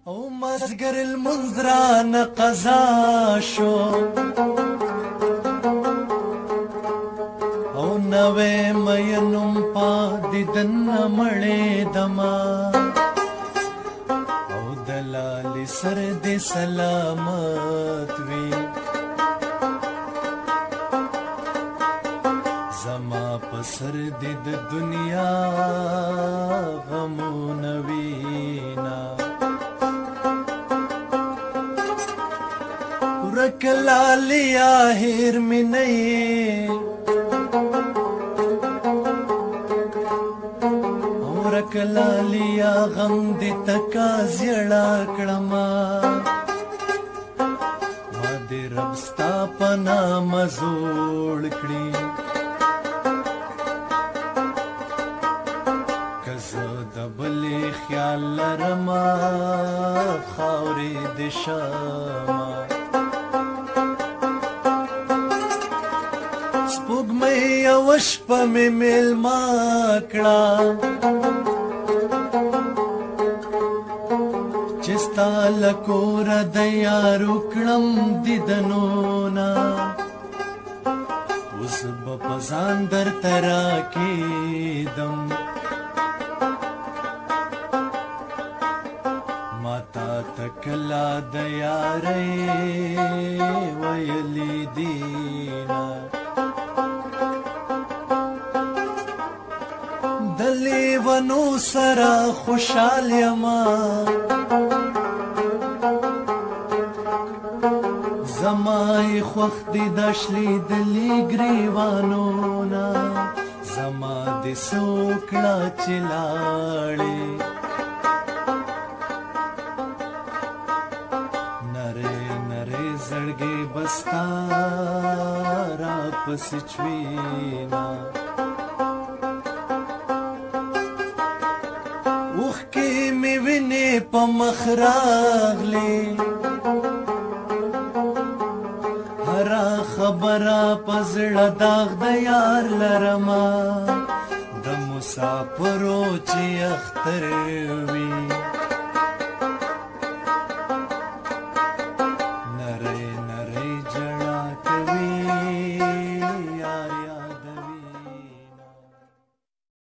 او مازگر المنذران قضا شو او نوے مینم پا دیدن مڑے دما او دلالی سر دی سلامت وی زما پسر دی د دنیا غمون وینا رکلالیا هیر می نئی رکلالیا غم دی تکا زیڑا کڑما ما دی رب ستا پنا مزوڑ کڑی کزا دبلی خیال لرما خاوری دی شاما سپوږمۍ یوه شپه مې میلمه کړه چې ستا له کوره د یارو کړم دیدنونه اوس به په ځان درته راکېدم ما تا ته کله د یارۍ ویلي دینه د لیونو سره خوشحال یما زمای خوښ دي د شلیدلي ګریوانونه زما دې څه وکړه چې لاړې نرۍ نرۍ زړګې به ستا راپسې چوينه اوښکې مې وینې په مخ راغلې هره خبره په زړه داغ د یار لرمه د مسافرو چې اختر وي